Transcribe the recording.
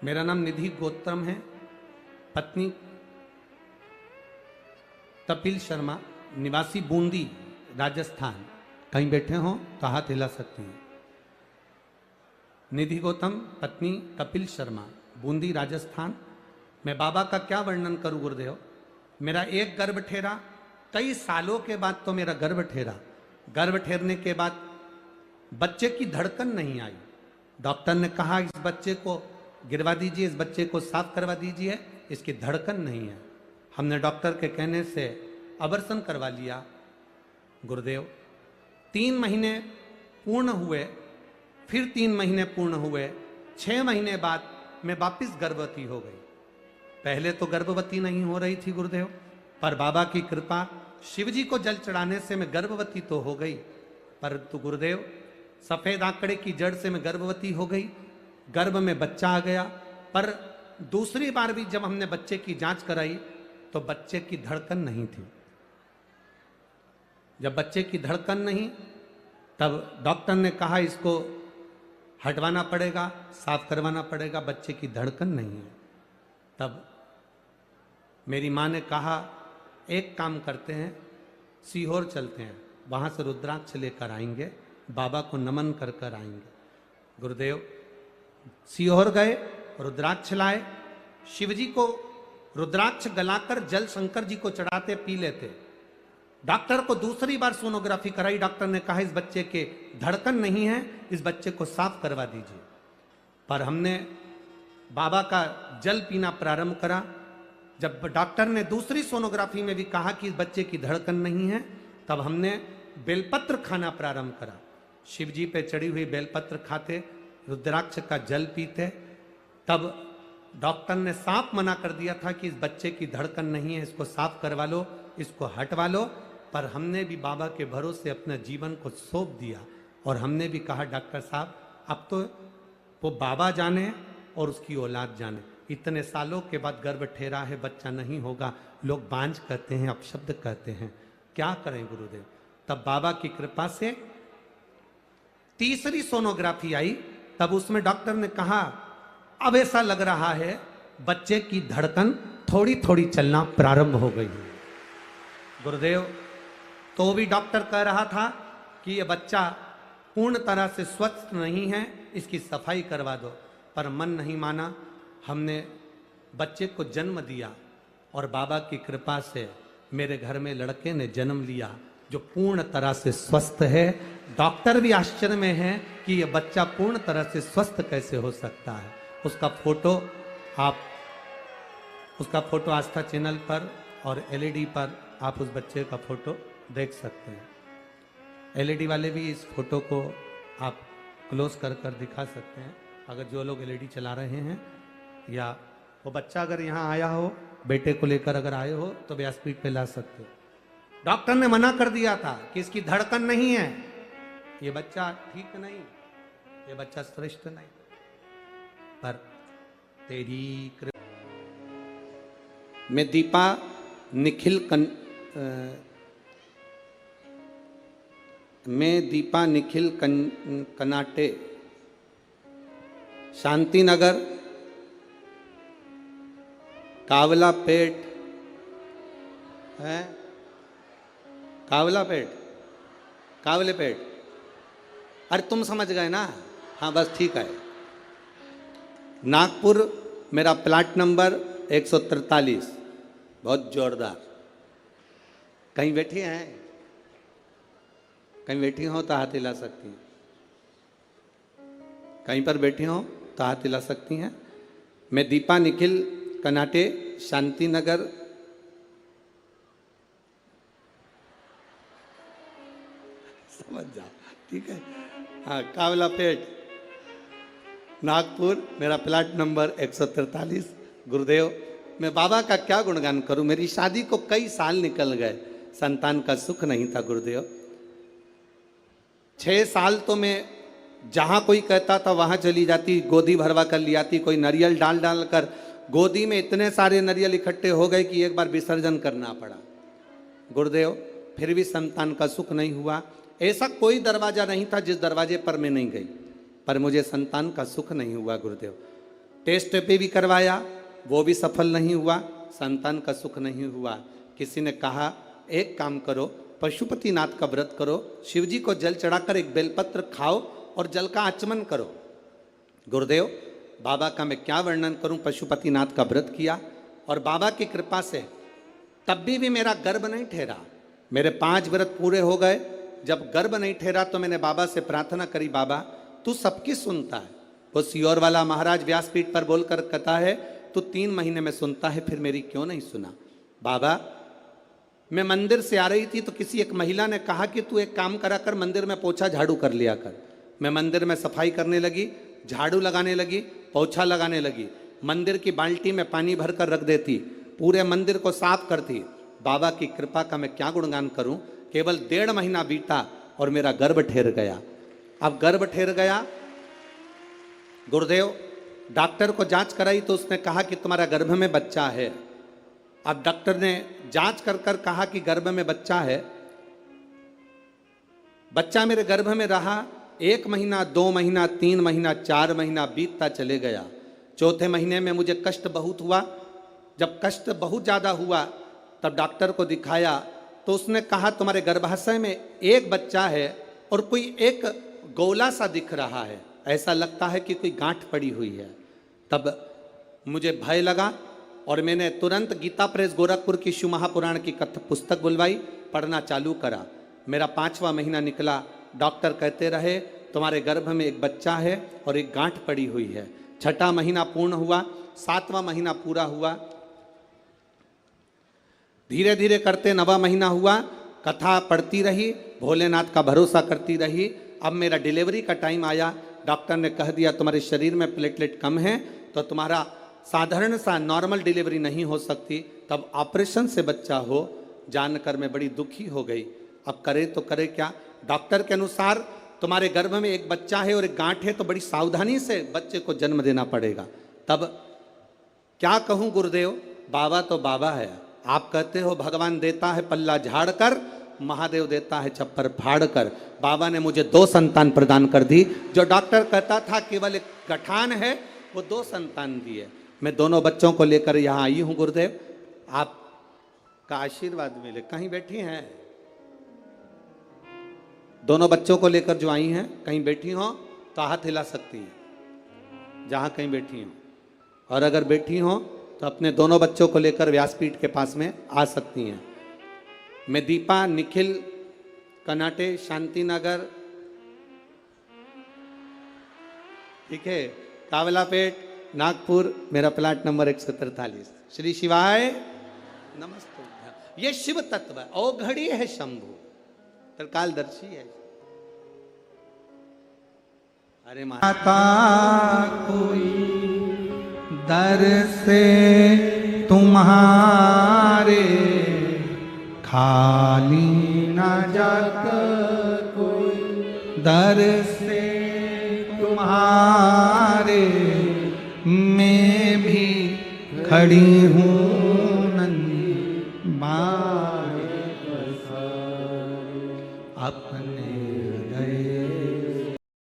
मेरा नाम निधि गौतम है, पत्नी कपिल शर्मा, निवासी बूंदी राजस्थान। कहीं बैठे हो तो हाथ हिला सकती हैं। निधि गौतम, पत्नी कपिल शर्मा, बूंदी राजस्थान। मैं बाबा का क्या वर्णन करूं गुरुदेव। मेरा एक गर्भ ठेरा, कई सालों के बाद तो मेरा गर्भ ठेरा। गर्भ ठेरने के बाद बच्चे की धड़कन नहीं आई। डॉक्टर ने कहा इस बच्चे को गिरवा दीजिए, इस बच्चे को साफ करवा दीजिए, इसकी धड़कन नहीं है। हमने डॉक्टर के कहने से अबॉर्शन करवा लिया गुरुदेव। 3 महीने पूर्ण हुए, फिर 3 महीने पूर्ण हुए, 6 महीने बाद मैं वापिस गर्भवती हो गई। पहले तो गर्भवती नहीं हो रही थी गुरुदेव, पर बाबा की कृपा, शिव जी को जल चढ़ाने से मैं गर्भवती तो हो गई, परंतु गुरुदेव सफेद आंकड़े की जड़ से मैं गर्भवती हो गई। गर्भ में बच्चा आ गया, पर दूसरी बार भी जब हमने बच्चे की जांच कराई तो बच्चे की धड़कन नहीं थी। जब बच्चे की धड़कन नहीं, तब डॉक्टर ने कहा इसको हटवाना पड़ेगा, साफ करवाना पड़ेगा, बच्चे की धड़कन नहीं है। तब मेरी माँ ने कहा एक काम करते हैं, सीहोर चलते हैं, वहाँ से रुद्राक्ष लेकर आएंगे, बाबा को नमन कर कर आएंगे। गुरुदेव सीहोर गए, रुद्राक्ष लाए। शिव जी को रुद्राक्ष गलाकर जल शंकर जी को चढ़ाते पी लेते। डॉक्टर को दूसरी बार सोनोग्राफी कराई, डॉक्टर ने कहा इस बच्चे के धड़कन नहीं है, इस बच्चे को साफ करवा दीजिए। पर हमने बाबा का जल पीना प्रारंभ करा। जब डॉक्टर ने दूसरी सोनोग्राफी में भी कहा कि इस बच्चे की धड़कन नहीं है, तब हमने बेलपत्र खाना प्रारंभ करा। शिव जी पे चढ़ी हुई बेलपत्र खाते, रुद्राक्ष का जल पीते। तब डॉक्टर ने साफ मना कर दिया था कि इस बच्चे की धड़कन नहीं है, इसको साफ करवा लो, इसको हटवा लो। पर हमने भी बाबा के भरोसे अपने जीवन को सौंप दिया और हमने भी कहा डॉक्टर साहब अब तो वो बाबा जाने और उसकी औलाद जाने। इतने सालों के बाद गर्भ ठेरा है, बच्चा नहीं होगा, लोग बांझ कहते हैं, अपशब्द कहते हैं, क्या करें गुरुदेव। तब बाबा की कृपा से तीसरी सोनोग्राफी आई, तब उसमें डॉक्टर ने कहा अब ऐसा लग रहा है बच्चे की धड़कन थोड़ी थोड़ी चलना प्रारंभ हो गई है। गुरुदेव तो भी डॉक्टर कह रहा था कि ये बच्चा पूर्ण तरह से स्वस्थ नहीं है, इसकी सफाई करवा दो, पर मन नहीं माना। हमने बच्चे को जन्म दिया और बाबा की कृपा से मेरे घर में लड़के ने जन्म लिया जो पूर्ण तरह से स्वस्थ है। डॉक्टर भी आश्चर्य में है कि यह बच्चा पूर्ण तरह से स्वस्थ कैसे हो सकता है। उसका फोटो आस्था चैनल पर और एलईडी पर आप उस बच्चे का फोटो देख सकते हैं। एलईडी वाले भी इस फोटो को आप क्लोज कर कर दिखा सकते हैं, अगर जो लोग एलईडी चला रहे हैं, या वो बच्चा अगर यहाँ आया हो, बेटे को लेकर अगर आए हो तो व्यासपीठ पे ला सकते हो। डॉक्टर ने मना कर दिया था कि इसकी धड़कन नहीं है, ये बच्चा ठीक नहीं, ये बच्चा श्रेष्ठ नहीं, पर तेरी कृपा। मैं दीपा निखिल कनाटे, शांति नगर, कावलापेट है, कावलेपेट। अरे तुम समझ गए ना, हाँ बस ठीक है। नागपुर मेरा प्लाट नंबर 143। बहुत जोरदार। कहीं बैठी हैं, कहीं बैठी हो तो हाथ हिला सकती हैं, कहीं पर बैठी हो तो हाथ हिला सकती हैं। मैं दीपा निखिल कनाटे, शांति नगर, समझ जाओ, ठीक है, हाँ, कावलापेट, नागपुर, मेरा प्लाट नंबर 143। गुरुदेव मैं बाबा का क्या गुणगान करूं। मेरी शादी को कई साल निकल गए, संतान का सुख नहीं था गुरुदेव। 6 साल तो मैं जहां कोई कहता था वहां चली जाती, गोदी भरवा कर ले आती, कोई नारियल डाल डाल कर गोदी में इतने सारे नारियल इकट्ठे हो गए कि एक बार विसर्जन करना पड़ा गुरुदेव। फिर भी संतान का सुख नहीं हुआ। ऐसा कोई दरवाजा नहीं था जिस दरवाजे पर मैं नहीं गई, पर मुझे संतान का सुख नहीं हुआ गुरुदेव। टेस्ट पे भी करवाया, वो भी सफल नहीं हुआ, संतान का सुख नहीं हुआ। किसी ने कहा एक काम करो, पशुपतिनाथ का व्रत करो, शिव जी को जल चढ़ाकर एक बेलपत्र खाओ और जल का आचमन करो। गुरुदेव बाबा का मैं क्या वर्णन करूं, पशुपतिनाथ का व्रत किया और बाबा की कृपा से तब भी मेरा गर्भ नहीं ठहरा। मेरे 5 व्रत पूरे हो गए, जब गर्भ नहीं ठहरा तो मैंने बाबा से प्रार्थना करी, बाबा तू सबकी सुनता है। वो सियोर वाला महाराज व्यासपीठ पर बोलकर कहता है तू 3 महीने में सुनता है, फिर मेरी क्यों नहीं सुना। बाबा मैं मंदिर से आ रही थी तो किसी एक महिला ने कहा कि तू एक काम करा कर, मंदिर में पोछा झाड़ू कर लिया कर। मैं मंदिर में सफाई करने लगी, झाड़ू लगाने लगी, पोछा लगाने लगी, मंदिर की बाल्टी में पानी भरकर रख देती, पूरे मंदिर को साफ करती। बाबा की कृपा का मैं क्या गुणगान करूं। केवल 1.5 महीना बीता और मेरा गर्भ ठहर गया। अब गर्भ ठहर गया, गुरुदेव डॉक्टर को जांच कराई तो उसने कहा कि तुम्हारा गर्भ में बच्चा है। अब डॉक्टर ने जांच कर कर कहा कि गर्भ में बच्चा है। बच्चा मेरे गर्भ में रहा 1 महीना, 2 महीना, 3 महीना, 4 महीना बीतता चले गया। 4थे महीने में मुझे कष्ट बहुत हुआ। जब कष्ट बहुत ज़्यादा हुआ तब डॉक्टर को दिखाया तो उसने कहा तुम्हारे गर्भाशय में एक बच्चा है और कोई एक गोला सा दिख रहा है, ऐसा लगता है कि कोई गांठ पड़ी हुई है। तब मुझे भय लगा और मैंने तुरंत गीता प्रेस गोरखपुर की शिव महापुराण की पुस्तक बुलवाई, पढ़ना चालू करा। मेरा 5वां महीना निकला। डॉक्टर कहते रहे तुम्हारे गर्भ में एक बच्चा है और एक गांठ पड़ी हुई है। 6ठा महीना पूर्ण हुआ, 7वां महीना पूरा हुआ, धीरे धीरे करते 9वां महीना हुआ। कथा पढ़ती रही, भोलेनाथ का भरोसा करती रही। अब मेरा डिलीवरी का टाइम आया। डॉक्टर ने कह दिया तुम्हारे शरीर में प्लेटलेट कम है तो तुम्हारा साधारण सा नॉर्मल डिलीवरी नहीं हो सकती, तब ऑपरेशन से बच्चा हो। जानकर मैं बड़ी दुखी हो गई। अब करे तो करे क्या। डॉक्टर के अनुसार तुम्हारे गर्भ में एक बच्चा है और एक गांठ है तो बड़ी सावधानी से बच्चे को जन्म देना पड़ेगा। तब क्या कहूँ गुरुदेव, बाबा तो बाबा है। आप कहते हो भगवान देता है पल्ला झाड़ कर, महादेव देता है छप्पर फाड़ कर। बाबा ने मुझे 2 संतान प्रदान कर दी। जो डॉक्टर कहता था केवल एक गठान है, वो 2 संतान दिए। मैं दोनों बच्चों को लेकर यहाँ आई हूँ गुरुदेव, आपका आशीर्वाद मिले। कहीं बैठी हैं दोनों बच्चों को लेकर जो आई हैं, कहीं बैठी हो तो हाथ हिला सकती हैं जहाँ कहीं बैठी हो, और अगर बैठी हो तो अपने दोनों बच्चों को लेकर व्यासपीठ के पास में आ सकती हैं। मैं दीपा, निखिल, कनाटे, शांतिनगर, ठीक है, कावलापेट, नागपुर, मेरा प्लाट नंबर 143। श्री शिवाय नमस्ते। ये शिव तत्व है, औघड़ी है शंभु, त्रिकालदर्शी है। अरे माता कोई दर से तुम्हारे खाली न जात कोई, दर से तुम्हारे मैं भी खड़ी हूँ